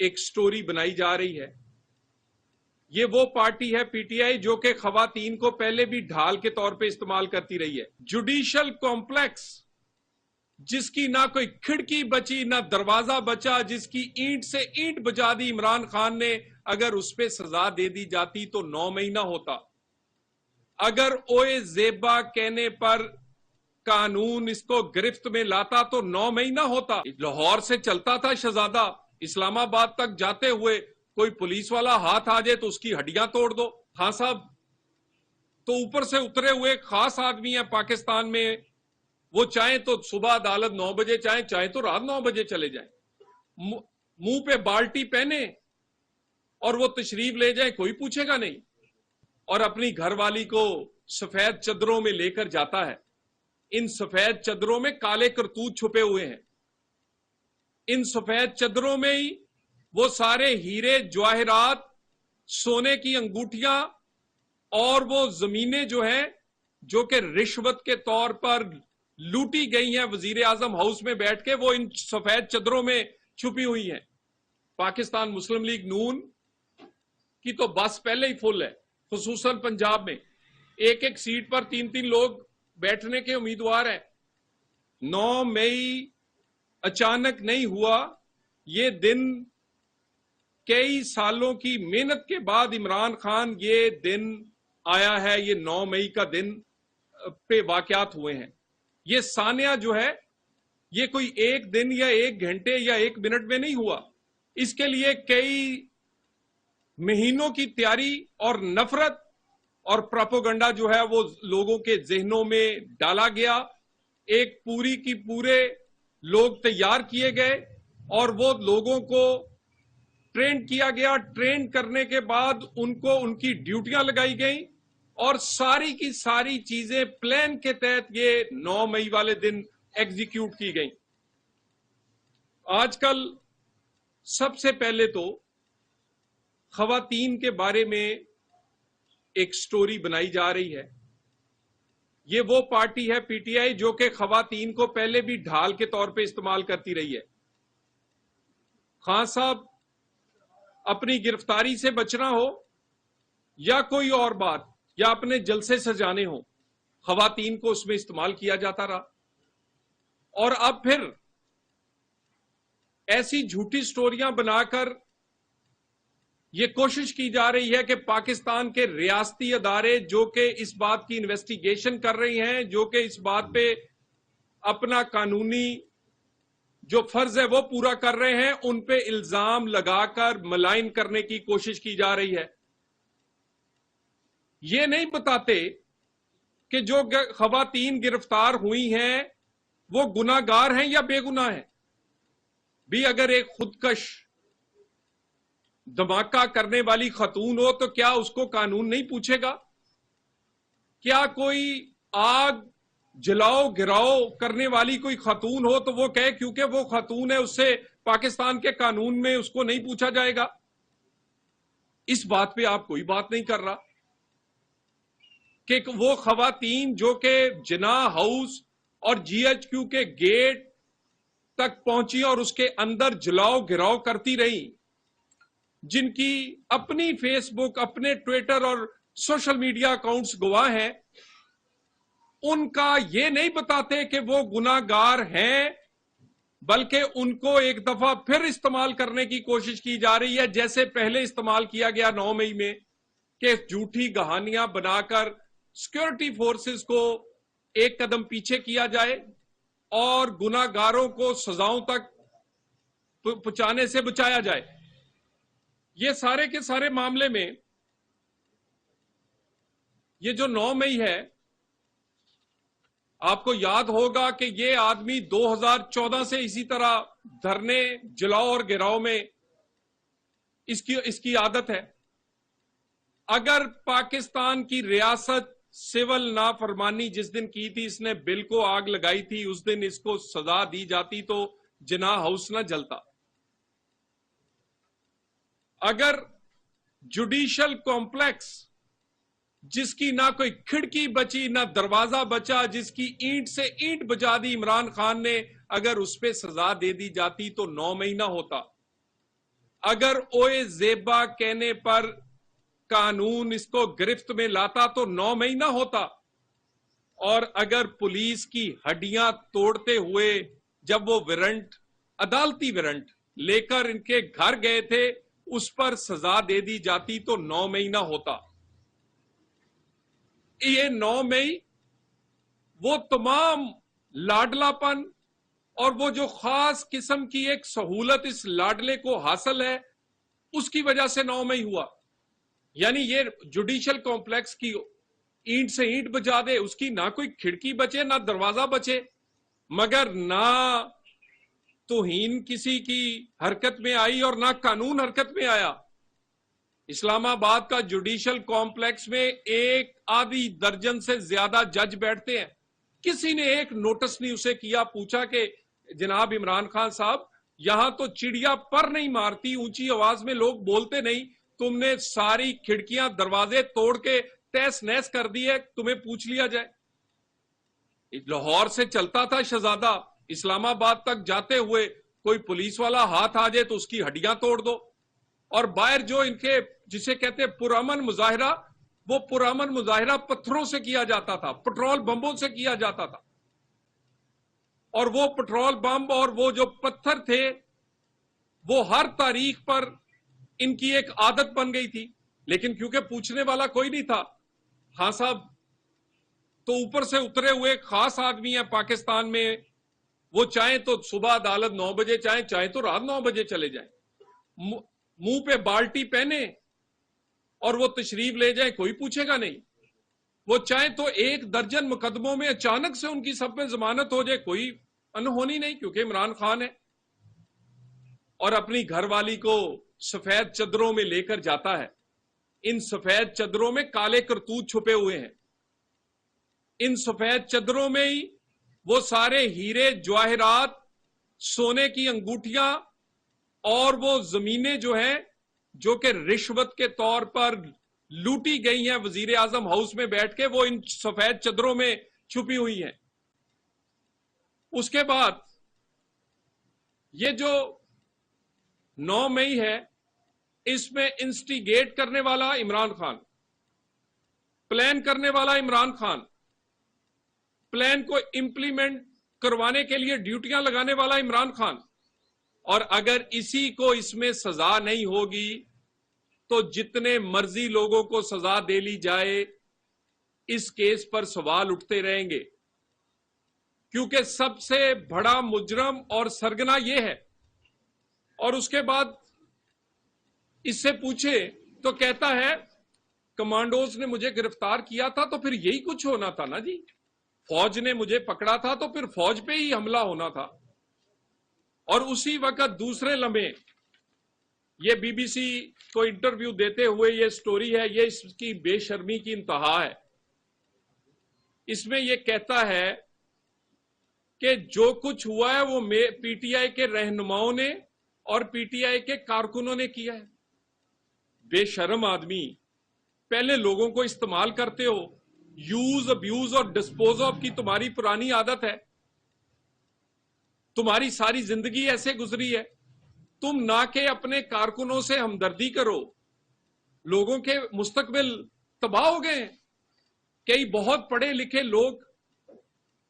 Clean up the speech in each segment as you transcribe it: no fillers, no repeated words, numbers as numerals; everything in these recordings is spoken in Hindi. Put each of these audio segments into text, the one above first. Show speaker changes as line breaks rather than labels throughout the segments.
एक स्टोरी बनाई जा रही है। ये वो पार्टी है पीटीआई जो कि खवातीन को पहले भी ढाल के तौर पे इस्तेमाल करती रही है। जुडिशल कॉम्प्लेक्स जिसकी ना कोई खिड़की बची ना दरवाजा बचा, जिसकी ईंट से ईंट बजा दी इमरान खान ने, अगर उस पर सजा दे दी जाती तो 9 महीना होता। अगर ओए जेबा कहने पर कानून इसको गिरफ्त में लाता तो 9 महीना होता। लाहौर से चलता था शहजादा, इस्लामाबाद तक जाते हुए कोई पुलिस वाला हाथ आ जाए तो उसकी हड्डियां तोड़ दो। खान साहब तो ऊपर से उतरे हुए खास आदमी है पाकिस्तान में, वो चाहे तो सुबह अदालत 9 बजे चाहे तो रात 9 बजे चले जाए, मुंह पे बाल्टी पहने और वो तशरीफ ले जाए, कोई पूछेगा नहीं। और अपनी घरवाली को सफेद चदरों में लेकर जाता है। इन सफेद चदरों में काले करतूत छुपे हुए हैं। इन सफेद चदरों में ही वो सारे हीरे जवाहरात, सोने की अंगूठियां और वो जमीनें जो है जो कि रिश्वत के तौर पर लूटी गई हैं वजीर आजम हाउस में बैठ के, वो इन सफेद चदरों में छुपी हुई हैं। पाकिस्तान मुस्लिम लीग नून की तो बस पहले ही फुल है, खुसूसन पंजाब में एक एक सीट पर 3-3 लोग बैठने के उम्मीदवार हैं। 9 मई अचानक नहीं हुआ, ये दिन कई सालों की मेहनत के बाद इमरान खान ये दिन आया है। ये 9 मई का दिन पे वाकयात हुए हैं। ये सानिया जो है ये कोई एक दिन या एक घंटे या एक मिनट में नहीं हुआ। इसके लिए कई महीनों की तैयारी और नफरत और प्रोपेगेंडा जो है वो लोगों के जहनों में डाला गया। एक पूरी की पूरे लोग तैयार किए गए और वो लोगों को ट्रेन किया गया। ट्रेन करने के बाद उनको उनकी ड्यूटियां लगाई गई और सारी की सारी चीजें प्लान के तहत ये 9 मई वाले दिन एग्जीक्यूट की गई। आजकल सबसे पहले तो खवातीन के बारे में एक स्टोरी बनाई जा रही है। ये वो पार्टी है पीटीआई जो कि खवातीन को पहले भी ढाल के तौर पे इस्तेमाल करती रही है। खान साहब अपनी गिरफ्तारी से बचना हो या कोई और बात या अपने जलसे सजाने हो, खवातीन को उसमें इस्तेमाल किया जाता रहा। और अब फिर ऐसी झूठी स्टोरियां बनाकर यह कोशिश की जा रही है कि पाकिस्तान के रियासती अदारे जो कि इस बात की इन्वेस्टिगेशन कर रही हैं, जो कि इस बात पे अपना कानूनी जो फर्ज है वो पूरा कर रहे हैं, उन पे इल्जाम लगाकर मलाइन करने की कोशिश की जा रही है। ये नहीं बताते कि जो खवातीन गिरफ्तार हुई हैं वो गुनाहगार हैं या बेगुनाह हैं। भी अगर एक खुदकश धमाका करने वाली खतून हो तो क्या उसको कानून नहीं पूछेगा? क्या कोई आग जलाओ गिराओ करने वाली कोई खतून हो तो वो कहे क्योंकि वो खतून है उससे पाकिस्तान के कानून में उसको नहीं पूछा जाएगा? इस बात पे आप कोई बात नहीं कर रहा कि वो खवातीन जो कि जिन्ना हाउस और जीएचक्यू के गेट तक पहुंची और उसके अंदर जलाओ गिराओ करती रही, जिनकी अपनी फेसबुक, अपने ट्विटर और सोशल मीडिया अकाउंट्स गवाह हैं, उनका ये नहीं बताते कि वो गुनाहगार हैं, बल्कि उनको एक दफा फिर इस्तेमाल करने की कोशिश की जा रही है, जैसे पहले इस्तेमाल किया गया 9 मई में, कि झूठी कहानियां बनाकर सिक्योरिटी फोर्सेस को एक कदम पीछे किया जाए और गुनाहगारों को सजाओं तक पहुंचाने से बचाया जाए। ये सारे के सारे मामले में ये जो 9 मई है, आपको याद होगा कि ये आदमी 2014 से इसी तरह धरने जलाओ और गिराओ में इसकी आदत है। अगर पाकिस्तान की रियासत सिविल नाफरमानी जिस दिन की थी, इसने बिल को आग लगाई थी, उस दिन इसको सजा दी जाती तो जिन्ना हाउस ना जलता। अगर जुडिशल कॉम्प्लेक्स जिसकी ना कोई खिड़की बची ना दरवाजा बचा, जिसकी ईंट से ईंट बजा दी इमरान खान ने, अगर उस पर सजा दे दी जाती तो 9 महीना होता। अगर ओए जेबा कहने पर कानून इसको गिरफ्त में लाता तो 9 महीना होता, और अगर पुलिस की हड्डियां तोड़ते हुए जब वो वारंट, अदालती वारंट लेकर इनके घर गए थे, उस पर सजा दे दी जाती तो 9 महीना होता। ये 9 मई वो तमाम लाडलापन और वो जो खास किस्म की एक सहूलत इस लाडले को हासिल है, उसकी वजह से 9 मई हुआ। यानी ये जुडिशियल कॉम्प्लेक्स की ईंट से ईंट बजा दे, उसकी ना कोई खिड़की बचे ना दरवाजा बचे, मगर ना तौहीन किसी की हरकत में आई और ना कानून हरकत में आया। इस्लामाबाद का जुडिशियल कॉम्प्लेक्स में एक आधी दर्जन से ज्यादा जज बैठते हैं, किसी ने एक नोटिस नहीं उसे किया, पूछा कि जनाब इमरान खान साहब, यहां तो चिड़िया पर नहीं मारती, ऊंची आवाज में लोग बोलते नहीं, तुमने सारी खिड़कियां दरवाजे तोड़ के तहस नहस कर दी है, तुम्हें पूछ लिया जाए। लाहौर से चलता था शहजादा, इस्लामाबाद तक जाते हुए कोई पुलिस वाला हाथ आ जाए तो उसकी हड्डियां तोड़ दो। और बाहर जो इनके जिसे कहते पुरअमन मुजाहिरा, वो पुरअमन मुजाहिरा पत्थरों से किया जाता था, पेट्रोल बम्बों से किया जाता था, और वो पेट्रोल बम और वो जो पत्थर थे वो हर तारीख पर इनकी एक आदत बन गई थी। लेकिन क्योंकि पूछने वाला कोई नहीं था, खान साहब तो ऊपर से उतरे हुए खास आदमी है पाकिस्तान में, वो चाहे तो सुबह अदालत 9 बजे चाहे तो रात 9 बजे चले जाए, मुंह पे बाल्टी पहने और वो तशरीफ ले जाए, कोई पूछेगा नहीं। वो चाहे तो 1 दर्जन मुकदमों में अचानक से उनकी सब में जमानत हो जाए, कोई अनहोनी नहीं, क्योंकि इमरान खान है। और अपनी घरवाली को सफेद चदरों में लेकर जाता है। इन सफेद चदरों में काले करतूत छुपे हुए हैं। इन सफेद चदरों में ही वो सारे हीरे जवाहरात, सोने की अंगूठियां और वो जमीनें जो हैं, जो कि रिश्वत के तौर पर लूटी गई हैं वजीर आजम हाउस में बैठ के, वो इन सफेद चदरों में छुपी हुई हैं। उसके बाद ये जो 9 मई है, इसमें इंस्टिगेट करने वाला इमरान खान, प्लान करने वाला इमरान खान, प्लान को इंप्लीमेंट करवाने के लिए ड्यूटियां लगाने वाला इमरान खान। और अगर इसी को इसमें सजा नहीं होगी तो जितने मर्जी लोगों को सजा दे ली जाए, इस केस पर सवाल उठते रहेंगे, क्योंकि सबसे बड़ा मुजरम और सरगना यह है। और उसके बाद इससे पूछे तो कहता है कमांडोज ने मुझे गिरफ्तार किया था तो फिर यही कुछ होना था ना जी, फौज ने मुझे पकड़ा था तो फिर फौज पे ही हमला होना था। और उसी वक्त दूसरे लम्हे ये बीबीसी को इंटरव्यू देते हुए ये स्टोरी है, ये इसकी बेशर्मी की इंतहा है। इसमें ये कहता है कि जो कुछ हुआ है वो पीटीआई के रहनुमाओं ने और पीटीआई के कारकुनों ने किया है। बेशर्म आदमी, पहले लोगों को इस्तेमाल करते हो, यूज अब्यूज और डिस्पोज ऑफ की तुम्हारी पुरानी आदत है, तुम्हारी सारी जिंदगी ऐसे गुजरी है। तुम ना के अपने कारकुनों से हमदर्दी करो, लोगों के मुस्तकबिल तबाह हो गए। कई बहुत पढ़े लिखे लोग,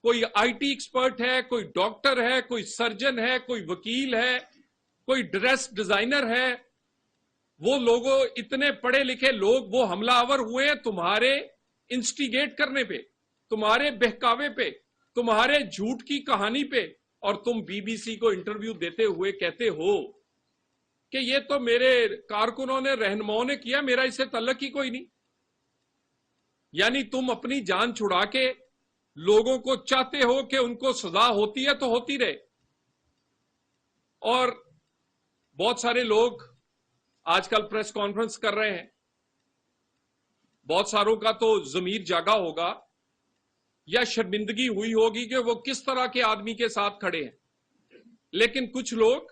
कोई आईटी एक्सपर्ट है, कोई डॉक्टर है, कोई सर्जन है, कोई वकील है, कोई ड्रेस डिजाइनर है, वो लोगों, इतने पढ़े लिखे लोग वो हमलावर हुए हैं तुम्हारे इंस्टिगेट करने पे, तुम्हारे बहकावे पे, तुम्हारे झूठ की कहानी पे। और तुम बीबीसी को इंटरव्यू देते हुए कहते हो कि ये तो मेरे कारकुनों ने, रहनुमाओं ने किया, मेरा इससे तल्लक ही कोई नहीं। यानी तुम अपनी जान छुड़ा के लोगों को चाहते हो कि उनको सजा होती है तो होती रहे। और बहुत सारे लोग आजकल प्रेस कॉन्फ्रेंस कर रहे हैं, बहुत सारों का तो जमीर जागा होगा या शर्मिंदगी हुई होगी कि वो किस तरह के आदमी के साथ खड़े हैं। लेकिन कुछ लोग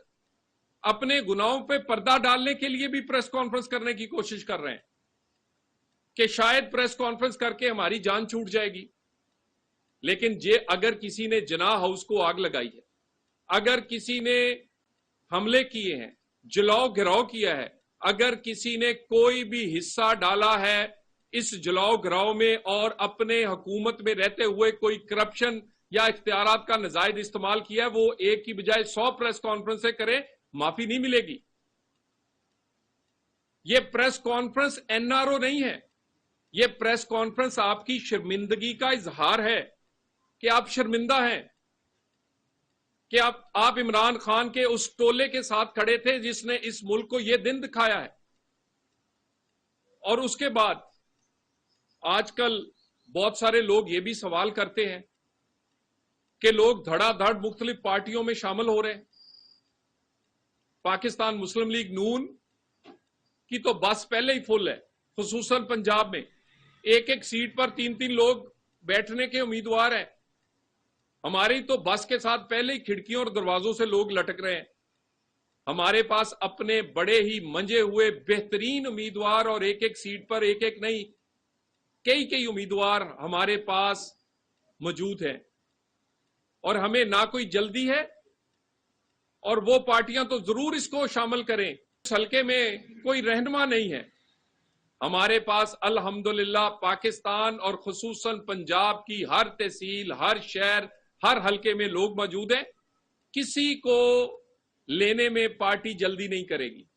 अपने गुनाहों पे पर्दा डालने के लिए भी प्रेस कॉन्फ्रेंस करने की कोशिश कर रहे हैं कि शायद प्रेस कॉन्फ्रेंस करके हमारी जान छूट जाएगी। लेकिन अगर किसी ने जिन्ना हाउस को आग लगाई है, अगर किसी ने हमले किए हैं, जलाओ गिराव किया है। अगर किसी ने कोई भी हिस्सा डाला है इस जलाओ गिराव में और अपने हुकूमत में रहते हुए कोई करप्शन या इख्तियारात का नाजायज इस्तेमाल किया है, वो एक की बजाय 100 प्रेस कॉन्फ्रेंस से करे, माफी नहीं मिलेगी। ये प्रेस कॉन्फ्रेंस एनआरओ नहीं है, ये प्रेस कॉन्फ्रेंस आपकी शर्मिंदगी का इजहार है कि आप शर्मिंदा हैं कि आप इमरान खान के उस टोले के साथ खड़े थे जिसने इस मुल्क को यह दिन दिखाया है। और उसके बाद आजकल बहुत सारे लोग ये भी सवाल करते हैं कि लोग धड़ाधड़ मुख्तलिफ पार्टियों में शामिल हो रहे हैं। पाकिस्तान मुस्लिम लीग नून की तो बस पहले ही फुल है, खुसूसन पंजाब में एक एक सीट पर 3-3 लोग बैठने के उम्मीदवार हैं। हमारी तो बस के साथ पहले ही खिड़कियों और दरवाजों से लोग लटक रहे हैं। हमारे पास अपने बड़े ही मंजे हुए बेहतरीन उम्मीदवार और एक एक सीट पर एक एक नहीं कई उम्मीदवार हमारे पास मौजूद हैं और हमें ना कोई जल्दी है और वो पार्टियां तो जरूर इसको शामिल करें। इस हल्के में कोई रहनुमा नहीं है। हमारे पास अल्हम्दुलिल्लाह पाकिस्तान और खुसूसन पंजाब की हर तहसील, हर शहर, हर हल्के में लोग मौजूद हैं। किसी को लेने में पार्टी जल्दी नहीं करेगी।